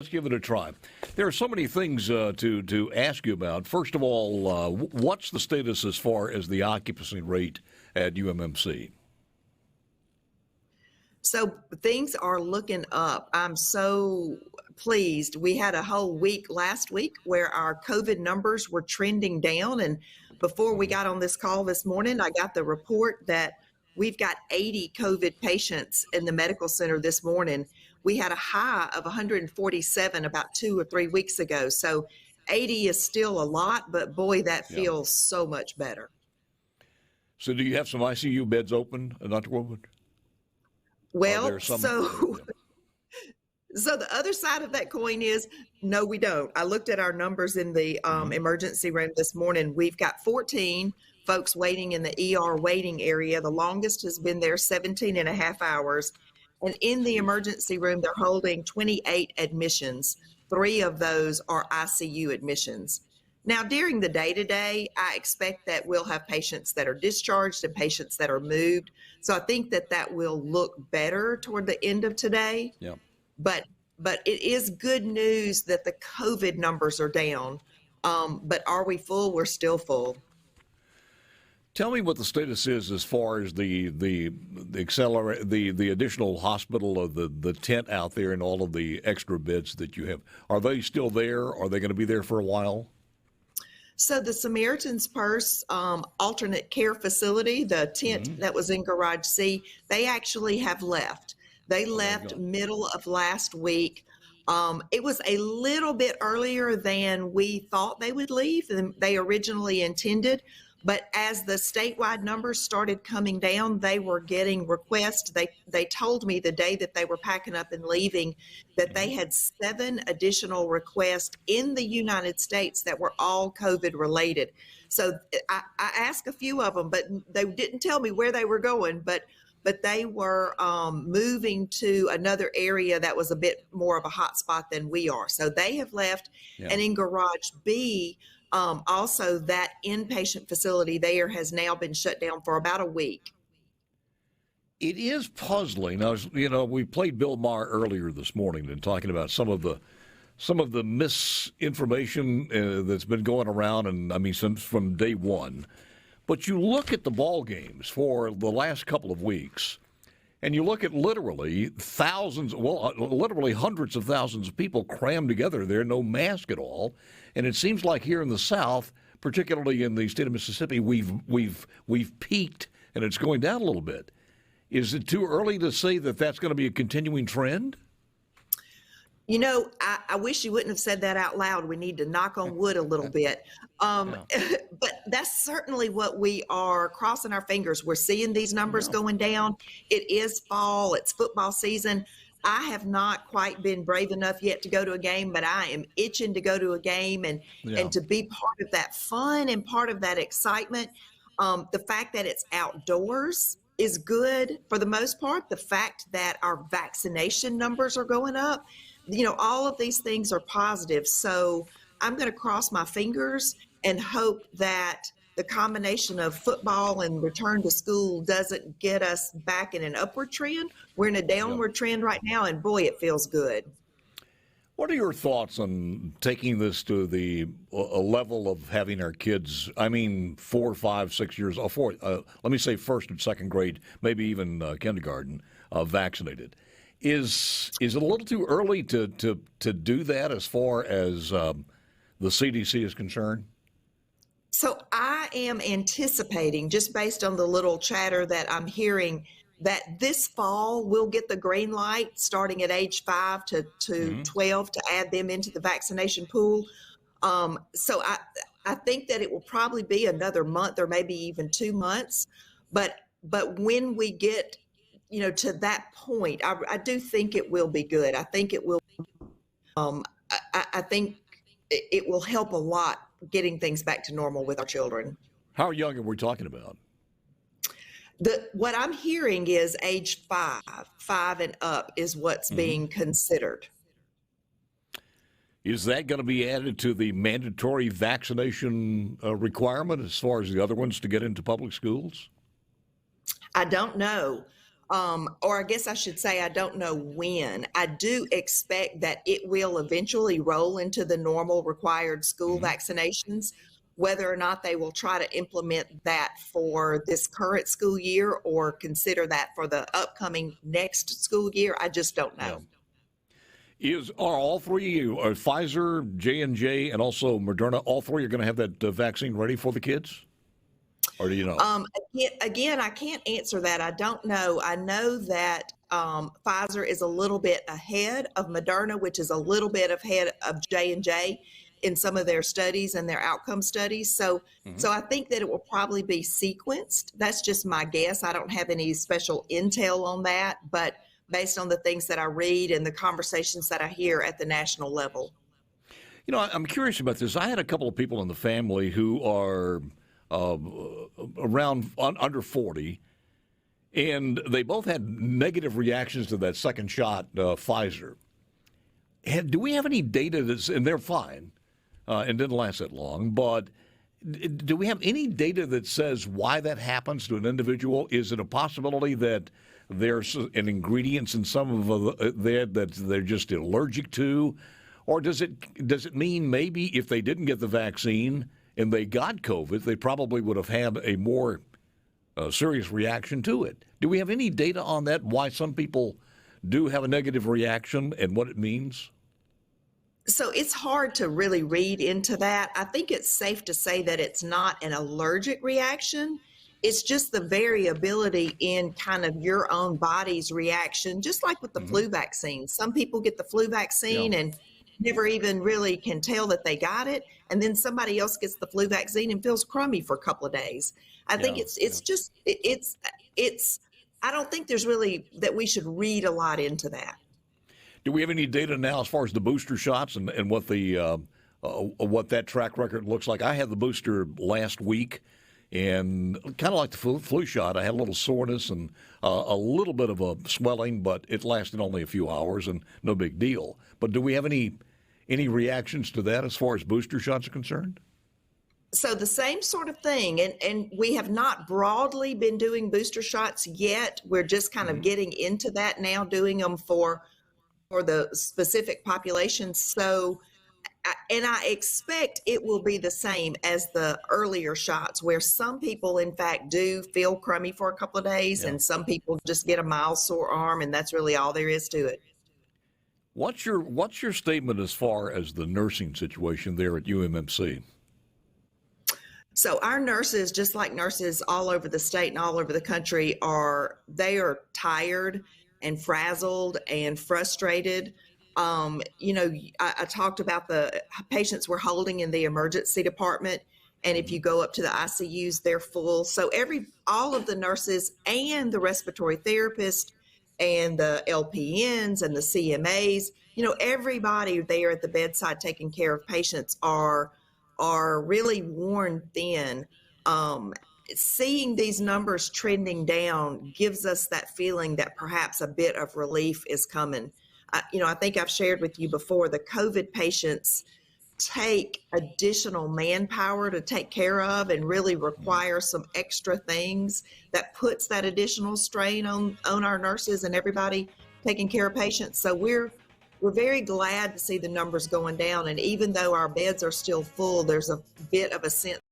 Let's give it a try. There are so many things to ask you about. First of all, what's the status as far as the occupancy rate at UMMC? So things are looking up. I'm so pleased. We had a whole week last week where our COVID numbers were trending down. And before we got on this call this morning, I got the report that we've got 80 COVID patients in the medical center this morning. We had a high of 147 about 2 or 3 weeks ago. So 80 is still a lot, but boy, that feels so much better. So do you have some ICU beds open, Dr. Woodward? Well, so the other side of that coin is, no, we don't. I looked at our numbers in the emergency room this morning. We've got 14 folks waiting in the ER waiting area. The longest has been there 17 and a half hours. And in the emergency room, they're holding 28 admissions. 3 of those are ICU admissions. Now, during the day-to-day, I expect that we'll have patients that are discharged and patients that are moved. So I think that that will look better toward the end of today. Yeah. But it is good news that the COVID numbers are down. But are we full? We're still full. Tell me what the status is as far as the additional hospital, of the tent out there, and all of the extra beds that you have. Are they still there? Are they going to be there for a while? So the Samaritan's Purse alternate care facility, the tent that was in Garage C, they actually have left. They left middle of last week. It was a little bit earlier than we thought they would leave than they originally intended. But as the statewide numbers started coming down, they were getting requests. They told me the day that they were packing up and leaving that they had 7 additional requests in the United States that were all COVID related. So I asked a few of them, but they didn't tell me where they were going. But they were moving to another area that was a bit more of a hot spot than we are. So they have left. Yeah. And in Garage B, also, that inpatient facility there has now been shut down for about a week. It is puzzling. Now, we played Bill Maher earlier this morning and talking about some of the misinformation that's been going around, and I mean, since from day one. But you look at the ball games for the last couple of weeks, and you look at literally literally hundreds of thousands of people crammed together there, no mask at all. And it seems like here in the South, particularly in the state of Mississippi, we've peaked and it's going down a little bit. Is it too early to say that that's going to be a continuing trend? I wish you wouldn't have said that out loud. We need to knock on wood a little bit. But that's certainly what we are crossing our fingers. We're seeing these numbers going down. It is fall. It's football season. I have not quite been brave enough yet to go to a game, but I am itching to go to a game and to be part of that fun and part of that excitement. The fact that it's outdoors is good for the most part. The fact that our vaccination numbers are going up, all of these things are positive. So I'm going to cross my fingers and hope that the combination of football and return to school doesn't get us back in an upward trend. We're in a downward trend right now, and boy, it feels good. What are your thoughts on taking this to a level of having our kids, 4, 5, 6 years, let me say first and second grade, maybe even kindergarten, vaccinated? Is it a little too early to do that as far as the CDC is concerned? So I am anticipating, just based on the little chatter that I'm hearing, that this fall we'll get the green light starting at age 5 to 12 to add them into the vaccination pool. So I think that it will probably be another month or maybe even 2 months. But when we get to that point, I do think it will be good. I think it will. I think it will help a lot getting things back to normal with our children. How young are we talking about? What I'm hearing is age 5 and up is what's being considered. Is that going to be added to the mandatory vaccination requirement as far as the other ones to get into public schools? I don't know. or I guess I should say, I don't know when. I do expect that it will eventually roll into the normal required school vaccinations. Whether or not they will try to implement that for this current school year or consider that for the upcoming next school year, I just don't know. Are all three, Pfizer, J&J, and also Moderna, all three are going to have that vaccine ready for the kids? Or do you know? Again, I can't answer that. I don't know. I know that Pfizer is a little bit ahead of Moderna, which is a little bit ahead of J&J in some of their studies and their outcome studies. So I think that it will probably be sequenced. That's just my guess. I don't have any special intel on that, but based on the things that I read and the conversations that I hear at the national level. You know, I'm curious about this. I had a couple of people in the family who are around under 40, and they both had negative reactions to that second shot, Pfizer. Do we have any data that's, and they're fine, and didn't last that long, but do we have any data that says why that happens to an individual? Is it a possibility that there's an ingredients in some of that they're just allergic to? Or does it mean maybe if they didn't get the vaccine and they got COVID, they probably would have had a more serious reaction to it? Do we have any data on that, why some people do have a negative reaction and what it means? So it's hard to really read into that. I think it's safe to say that it's not an allergic reaction. It's just the variability in kind of your own body's reaction, just like with the flu vaccine. Some people get the flu vaccine and never even really can tell that they got it. And then somebody else gets the flu vaccine and feels crummy for a couple of days. I think it's I don't think there's really that we should read a lot into that. Do we have any data now as far as the booster shots and what the what that track record looks like? I had the booster last week, and kind of like the flu shot, I had a little soreness and a little bit of a swelling, but it lasted only a few hours and no big deal. But do we have any reactions to that as far as booster shots are concerned? So the same sort of thing, and we have not broadly been doing booster shots yet. We're just kind of getting into that now, doing them for the specific population. So, and I expect it will be the same as the earlier shots, where some people, in fact, do feel crummy for a couple of days, and some people just get a mild sore arm, and that's really all there is to it. What's your statement as far as the nursing situation there at UMMC? So our nurses, just like nurses all over the state and all over the country, are tired and frazzled and frustrated. You know, I talked about the patients we're holding in the emergency department, and if you go up to the ICUs, they're full. So all of the nurses and the respiratory therapist and the LPNs and the CMAs, you know, everybody there at the bedside taking care of patients are really worn thin. Seeing these numbers trending down gives us that feeling that perhaps a bit of relief is coming. You know, I think I've shared with you before, the COVID patients take additional manpower to take care of and really require some extra things that puts that additional strain on our nurses and everybody taking care of patients. So we're very glad to see the numbers going down. And even though our beds are still full, there's a bit of a sense